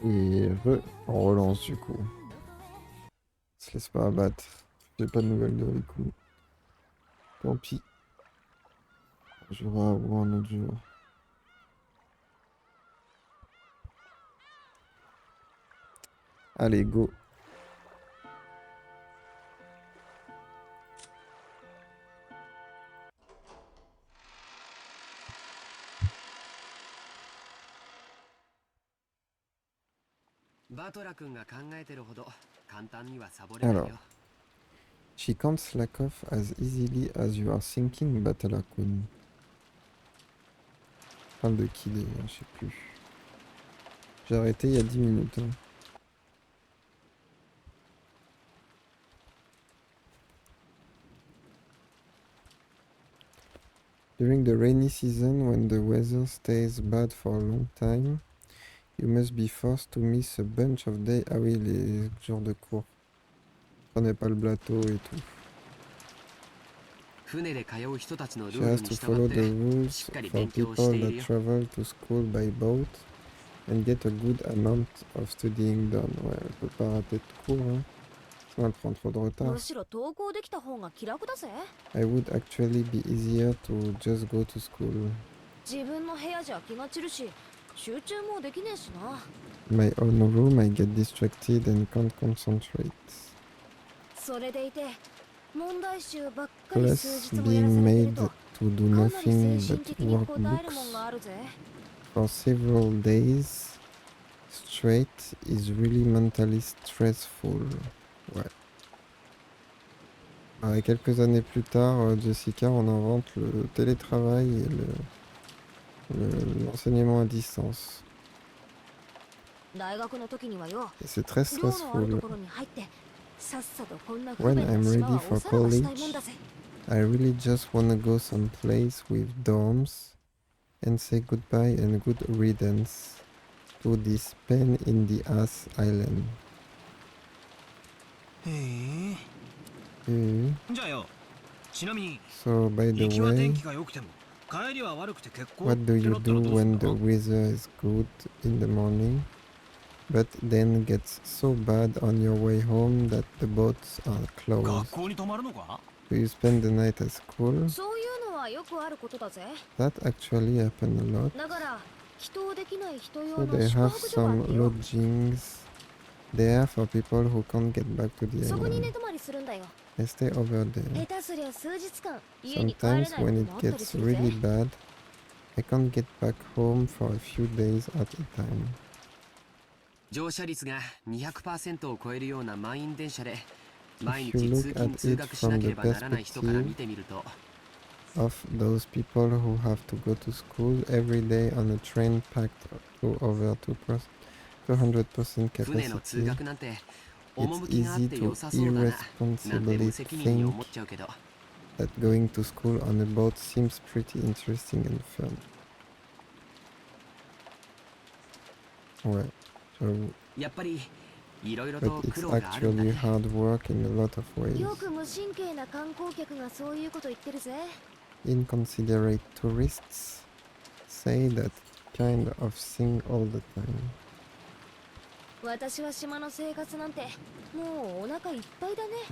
Et on relance du coup. On se laisse pas abattre. J'ai pas de nouvelles de Riku. Tant pis. On jouera ou un autre jour. Allez, go. Alors. She can't slack off as easily as you are thinking, Batala-kun. Parle de qui d'ailleurs, je sais plus. J'ai arrêté il y a 10 minutes. Hein. During the rainy season, when the weather stays bad for a long time, you must be forced to miss a bunch of days. Ah oui, les jours de cours. Prenez pas le bateau et tout. She has to follow the rules for people that travel to school by boat and get a good amount of studying done. Ouais, elle peut pas rater de cours, hein. Sinon elle prend trop de retard. I would actually be easier to just go to school. My own room, I get distracted and can't concentrate. Plus, being made to do nothing but work books for several days straight is really mentally stressful. Ouais. Et quelques années plus tard, Jessica, on invente le télétravail et l'enseignement à distance. Et c'est très stressful. When I'm ready for college, I really just wanna go someplace with dorms and say goodbye and good riddance to this pain in the ass island. So, by the way, what do you do when the weather is good in the morning, but then gets so bad on your way home that the boats are closed? Do you spend the night at school? That actually happens a lot. So they have some lodgings there for people who can't get back to the island. I stay over there. Sometimes when it gets really bad, I can't get back home for a few days at a time. If you look at it from the perspective of those people who have to go to school every day on a train packed to over 200% capacity, it's easy to irresponsibly think that going to school on a boat seems pretty interesting and fun. Ouais, j'avoue. But it's actually hard work in a lot of ways. Inconsiderate tourists say that kind of thing all the time. I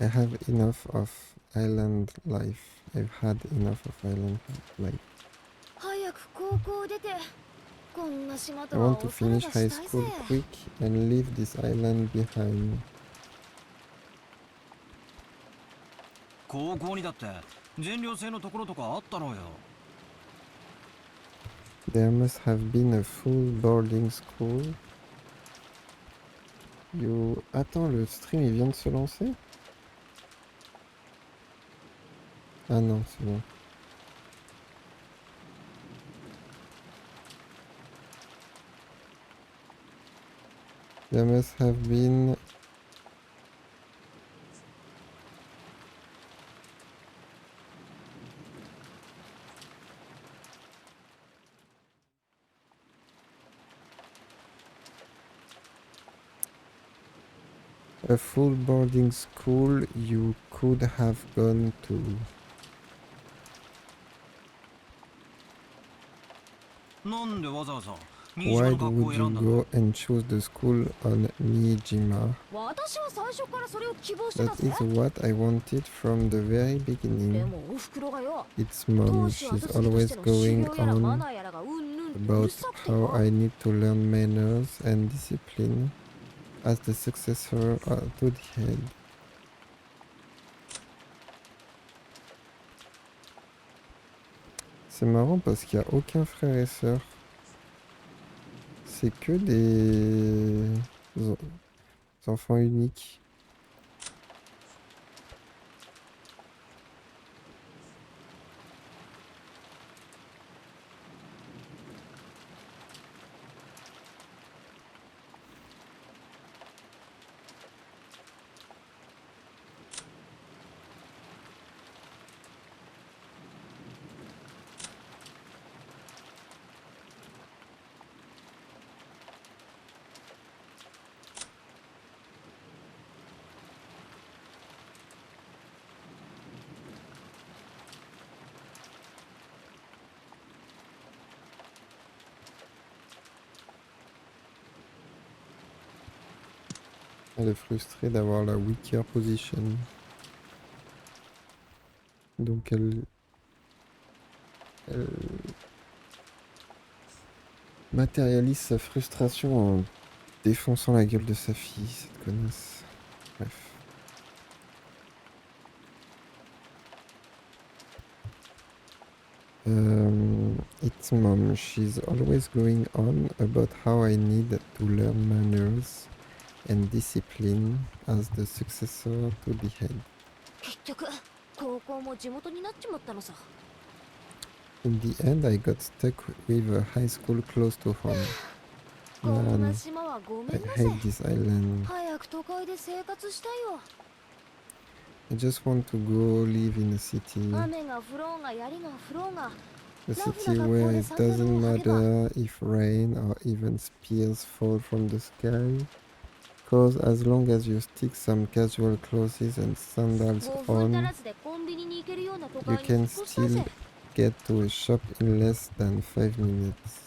have enough of island life. I've had enough of island life. I want to finish high school quick and leave this island behind. There must have been a full boarding school. You... Attends, le stream il vient de se lancer? Ah non, c'est bon. There must have been a full boarding school you could have gone to. Why would you go and choose the school on Nijima? That is what I wanted from the very beginning. Its mom, she's always going on about how I need to learn manners and discipline as the successor to the head. C'est marrant parce qu'il n'y a aucun frère et sœur. C'est que des enfants uniques. Elle est frustrée d'avoir la weaker position. Donc elle matérialise sa frustration en défonçant la gueule de sa fille, cette connasse. Bref. Its mom, she's always going on about how I need to learn manners and discipline as the successor to the head. In the end, I got stuck with a high school close to home. Man, I hate this island. I just want to go live in a city. A city where it doesn't matter if rain or even spears fall from the sky. Because as long as you stick some casual clothes and sandals on, you can still get to a shop in less than 5 minutes.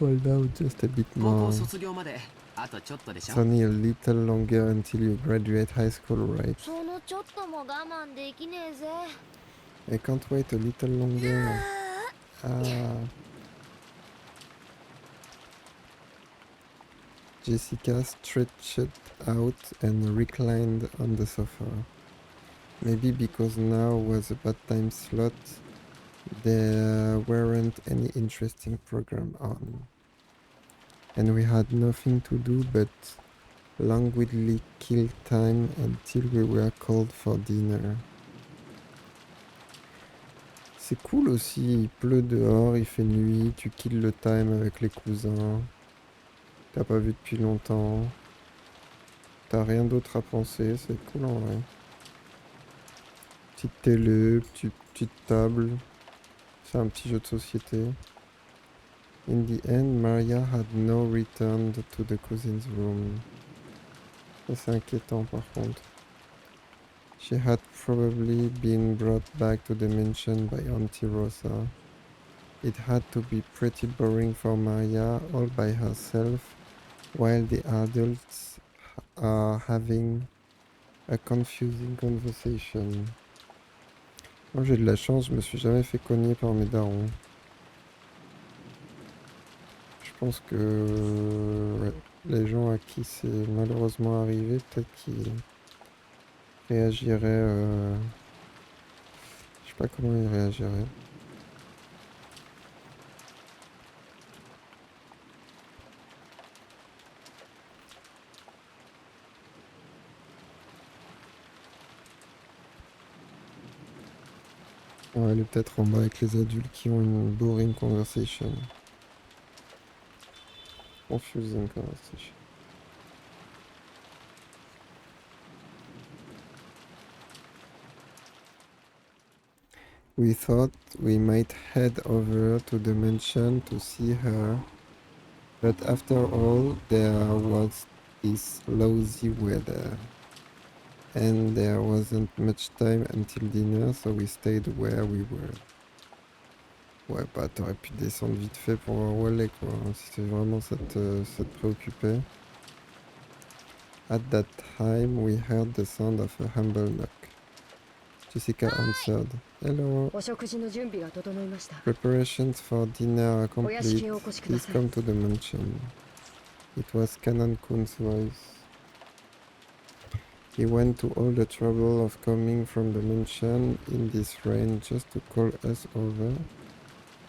Hold out just a bit more. It's only a little longer until you graduate high school, right? I can't wait a little longer. Jessica stretched out and reclined on the sofa. Maybe because now was a bad time slot, there weren't any interesting program on. And we had nothing to do but languidly kill time until we were called for dinner. C'est cool aussi, il pleut dehors, il fait nuit, tu kills le time avec les cousins. T'as pas vu depuis longtemps. T'as rien d'autre à penser, c'est cool en vrai. Petite télé, petite table. C'est un petit jeu de société. In the end, Maria had no return to the cousin's room. Ça c'est inquiétant par contre. She had probably been brought back to the mansion by Auntie Rosa. It had to be pretty boring for Maria all by herself while the adults are having a confusing conversation. Moi j'ai de la chance, je me suis jamais fait cogner par mes darons. Je pense que ouais, les gens à qui c'est malheureusement arrivé, peut-être qu'ils réagiraient... Je sais pas comment ils réagiraient. On va aller peut-être en bas avec les adultes qui ont une boring conversation. Confusing conversation. We thought we might head over to the mansion to see her, but after all, there was this lousy weather. And there wasn't much time until dinner, so we stayed where we were. Ouais, bah t'aurais pu descendre vite fait pour voir où aller, quoi, hein, si vraiment ça te préoccupait. At that time, we heard the sound of a humble knock. Jessica answered. Hello. Preparations for dinner are complete. Please come to the mansion. It was Canon Kun's voice. He went to all the trouble of coming from the mansion in this rain just to call us over.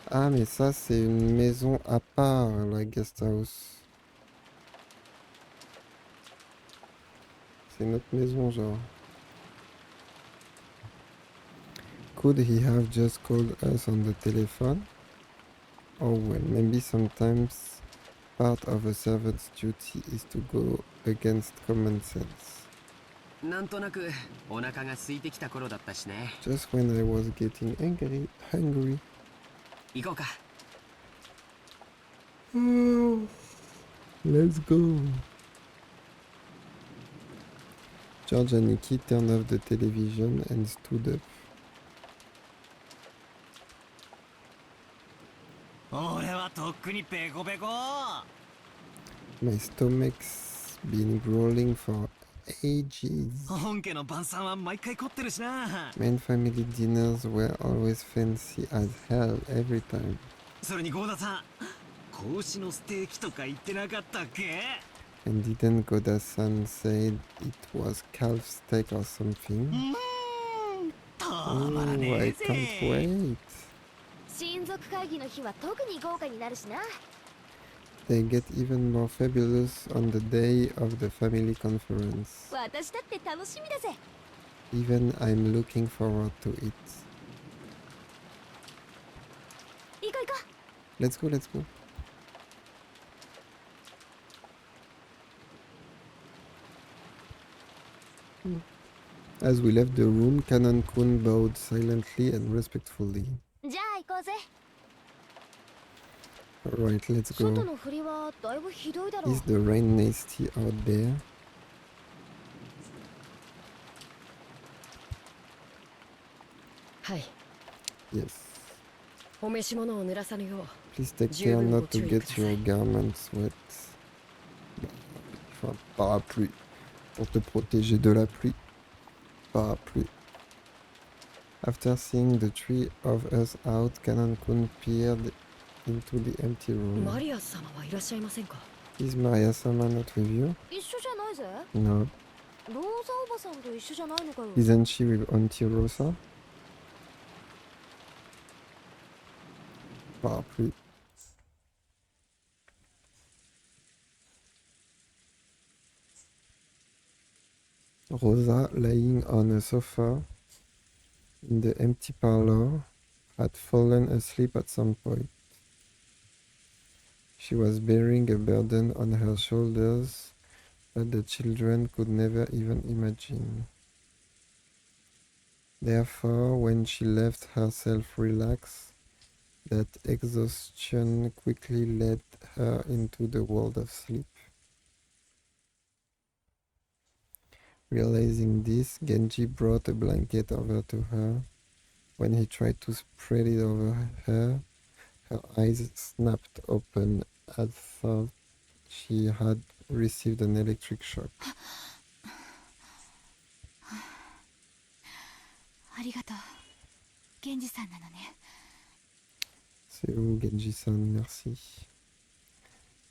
Ah, mais ça, c'est une maison à part, la guest house. C'est notre maison, genre. Could he have just called us on the telephone? Oh well, maybe sometimes part of a servant's duty is to go against common sense. Just when I was getting hungry. Let's go. George and Nikki turned off the television and stood up. My stomach's been growling for ages. Main family dinners were always fancy as hell every time. And didn't Goda-san say it was calf steak or something? Oh, I can't wait. They get even more fabulous on the day of the family conference. Even I'm looking forward to it. Let's go, let's go. As we left the room, Kanan-kun bowed silently and respectfully. Alright, let's go. Is the rain nasty out there? Yes. Please take care not to get your garments wet. Il faut un parapluie pour te protéger de la pluie. Parapluie. After seeing the three of us out, Kanan-kun peered into the empty room. Is Maria-sama not with you? No. Isn't she with Auntie Rosa? Parapluie. Rosa, lying on a sofa in the empty parlor, had fallen asleep at some point. She was bearing a burden on her shoulders that the children could never even imagine. Therefore, when she let herself relax, that exhaustion quickly led her into the world of sleep. Realizing this, Genji brought a blanket over to her. When he tried to spread it over her, her eyes snapped open as though she had received an electric shock. C'est où, Genji-san, merci.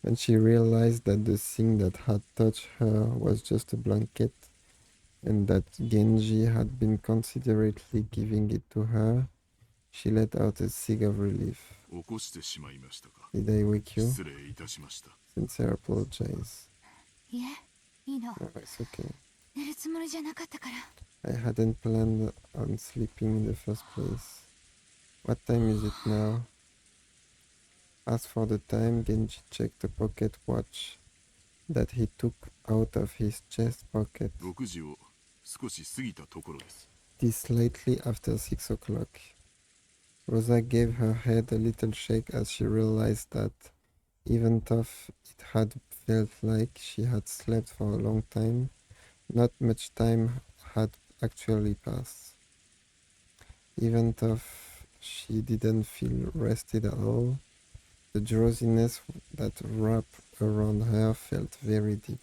When she realized that the thing that had touched her was just a blanket, and that Genji had been considerately giving it to her, she let out a sigh of relief. Did I wake you? Sincere apologize. Oh, it's okay. I hadn't planned on sleeping in the first place. What time is it now? As for the time, Genji checked a pocket watch that he took out of his chest pocket. This slightly after 6 o'clock. Rosa gave her head a little shake as she realized that, even though it had felt like she had slept for a long time, not much time had actually passed. Even though she didn't feel rested at all, the drowsiness that wrapped around her felt very deep.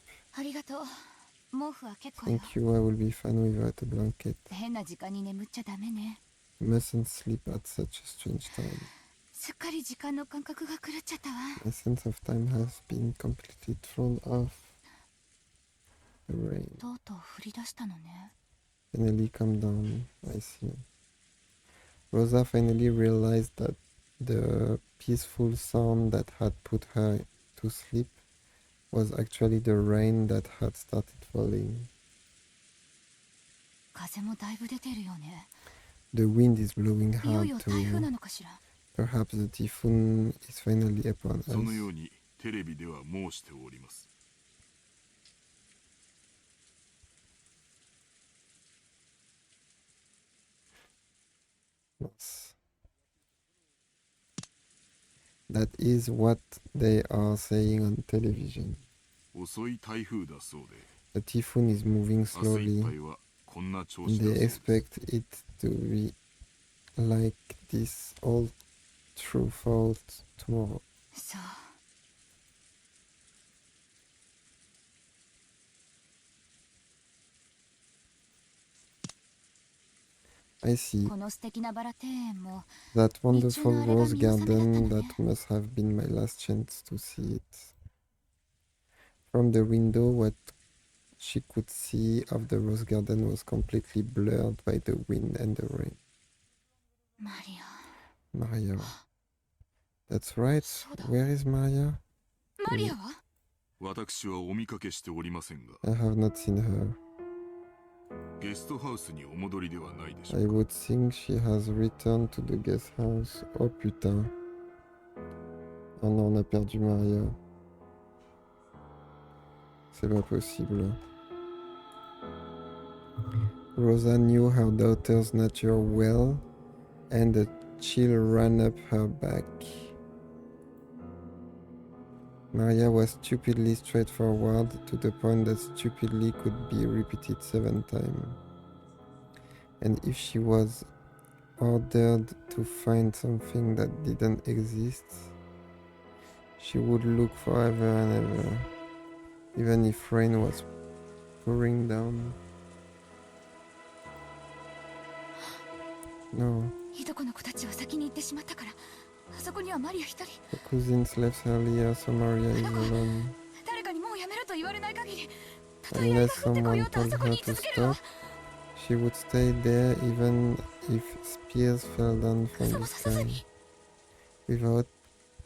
Thank you, I will be fine without a blanket. You mustn't sleep at such a strange time. My sense of time has been completely thrown off. The rain finally calmed down, I see. Rosa finally realized that the peaceful sound that had put her to sleep was actually the rain that had started falling. The wind is blowing hard too. Perhaps the typhoon is finally upon us. Yes. That is what they are saying on television. The typhoon is moving slowly, and they expect it to be like this all throughout tomorrow. I see. That wonderful rose garden, that must have been my last chance to see it. From the window, what she could see of the rose garden was completely blurred by the wind and the rain. Maria. That's right. Where is Maria? I have not seen her. I would think she has returned to the guest house. Oh putain. Oh non, on a perdu Maria. C'est pas possible. Rosa knew her daughter's nature well, and a chill ran up her back. Maria was stupidly straightforward, to the point that stupidly could be repeated 7 times. And if she was ordered to find something that didn't exist, she would look forever and ever, even if rain was pouring down. No. The cousins left earlier, so Maria is alone. Unless someone told her to stop, she would stay there even if spears fell down from the sky, without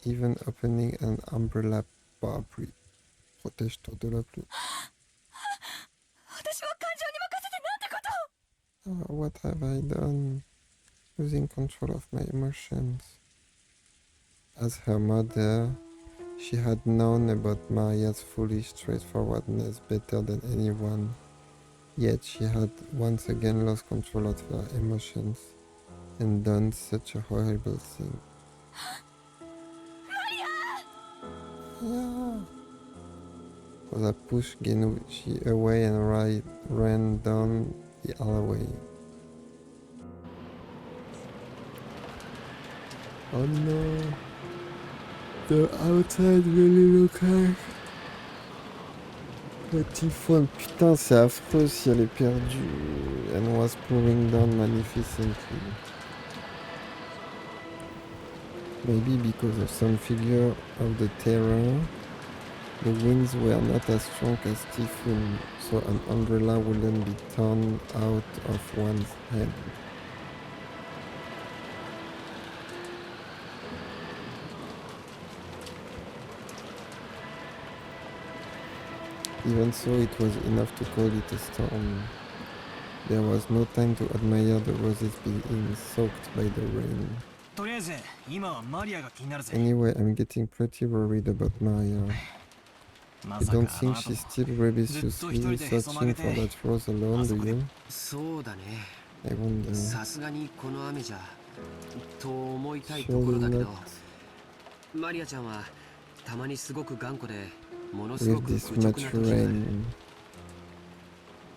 even opening an umbrella. Parapluie. Protège-toi de la pluie. What have I done? Losing control of my emotions. As her mother, she had known about Maria's foolish straightforwardness better than anyone. Yet she had once again lost control of her emotions and done such a horrible thing. Yeah. Rosa pushed Genucci away and ran down the alleyway. Oh no. The outside really look like the typhoon. Putain, c'est affreux si elle est perdue. And was pouring down magnificently. Maybe because of some figure of the terror, the winds were not as strong as typhoon, so an umbrella wouldn't be torn out of one's hand. Even so, it was enough to call it a storm. There was no time to admire the roses being soaked by the rain. Anyway, I'm getting pretty worried about Maria. I don't think she's still religiously searching for that rose alone, do you? I wonder. Surely not. With this much rain. マリアちゃんはたまにすごく頑固でものすごく口調がきれいだから。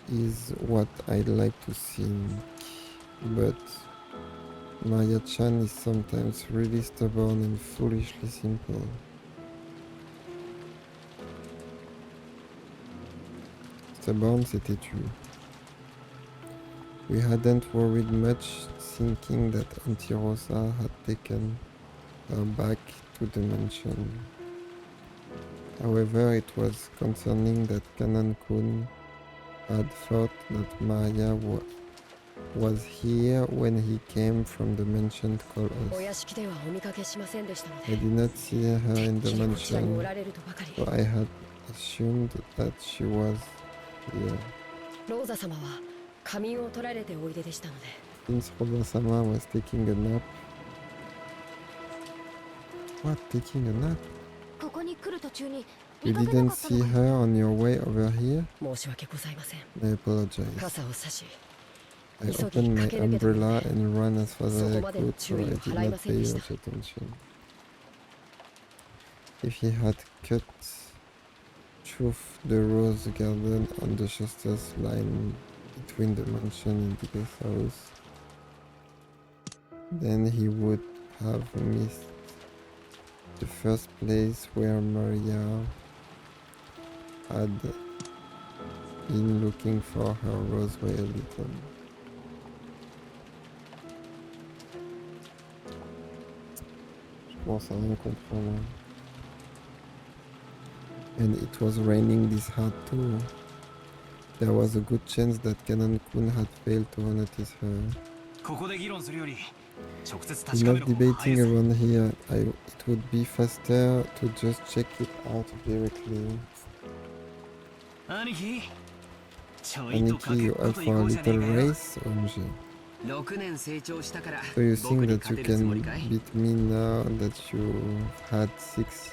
With is what I'd like to think, but Maya-chan is sometimes really stubborn and foolishly simple. Stubborn, c'était tu. We hadn't worried much, thinking that Auntie Rosa had taken her back to the mansion. However, it was concerning that Kanan-kun had thought that Maria was here when he came from the mansion to call us. I did not see her in the mansion, so I had assumed that she was here. Since Rosa-sama was taking a nap. What? Taking a nap? You didn't see her on your way over here? I apologize. I opened my umbrella and ran as fast as I could, so I did not pay much attention. If he had cut through the rose garden on the shortest line between the mansion and the guest house, then he would have missed the first place where Maria had been looking for her rose little. Je pense à rien comprendre. And it was raining this hard too. There was a good chance that Kanan-kun had failed to notice her. Enough debating around here. It would be faster to just check it out directly. Aniki, you up for a little race, OMG? So you think that you can beat me now that you've had 6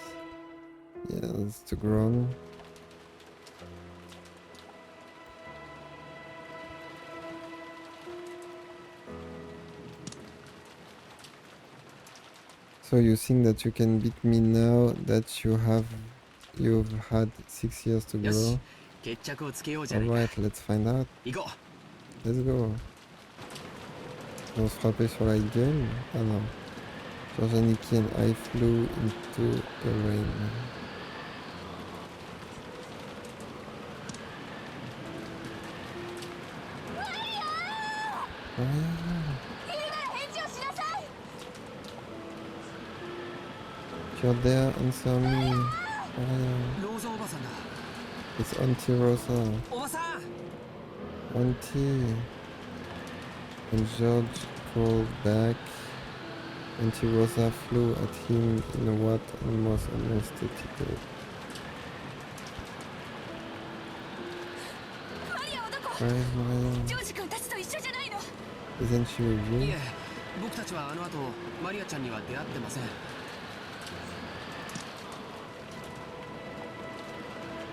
years to grow? So you think that you can beat me now that you've had 6 years to grow? Alright, let's find out. Let's go. On se frappait sur la gueule? Ah non. George Aniki and I flew into the rain. You're there, answer me. It's Auntie Rosa. Auntie. And George called back. Auntie Rosa flew at him in what almost unmistakable. Where is Maria? Isn't she with you?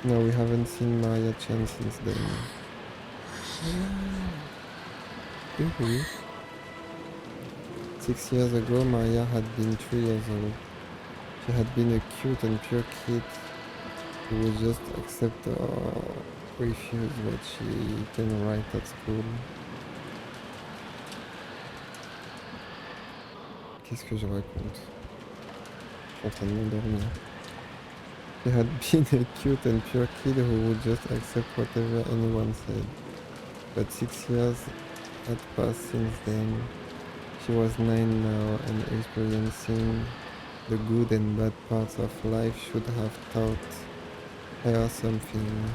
No, we haven't seen Maria-chan since then. Mm-hmm. 6 years ago, Maria had been 3 years old. She had been a cute and pure kid who would just accept or refuse what she can write at school. Qu'est-ce que je raconte? Je suis en train de m'endormir. She had been a cute and pure kid who would just accept whatever anyone said. But 6 years had passed since then. She was 9 now, and experiencing the good and bad parts of life should have taught her something.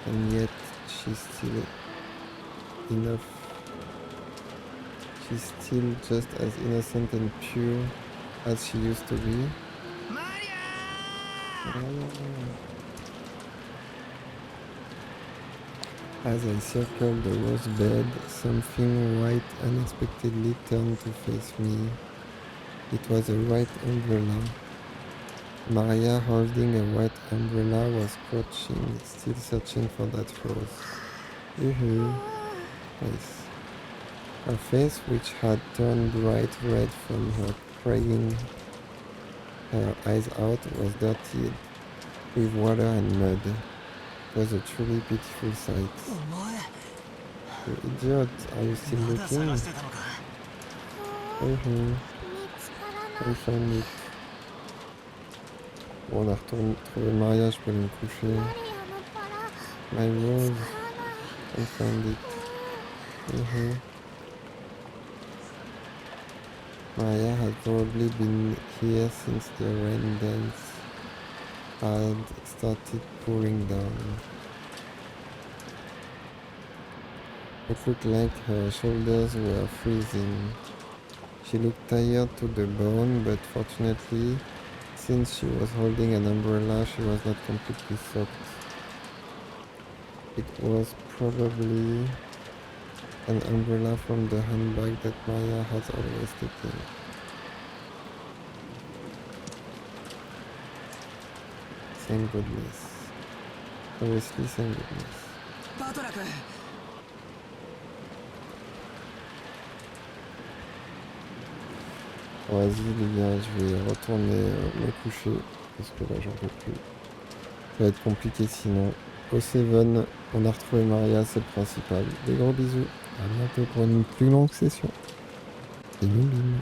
And yet she's still She's still just as innocent and pure as she used to be. As I circled the rose bed, something white unexpectedly turned to face me. It was a white umbrella. Maria, holding a white umbrella, was crouching, still searching for that rose. Nice. Her face, which had turned bright red from her crying her eyes out, was dirtied with water and mud. It was a truly beautiful sight. You idiot, are you still looking? I found it. Bon, on a trouvé Maria, je peux aller me coucher. My rose, I found it. Maria had probably been here since the rain dance had started pouring down. It looked like her shoulders were freezing. She looked tired to the bone, but fortunately, since she was holding an umbrella, she was not completely soaked. It was probably an umbrella from the handbag that Maya has always taken. Thank goodness. Obviously, thank goodness. Bon, vas-y les gars, je vais retourner me coucher parce que là j'en peux plus. Ça va être compliqué sinon. Au Seven, on a retrouvé Maria, c'est le principal. Des gros bisous. À bientôt pour une plus longue session. Et bim bim.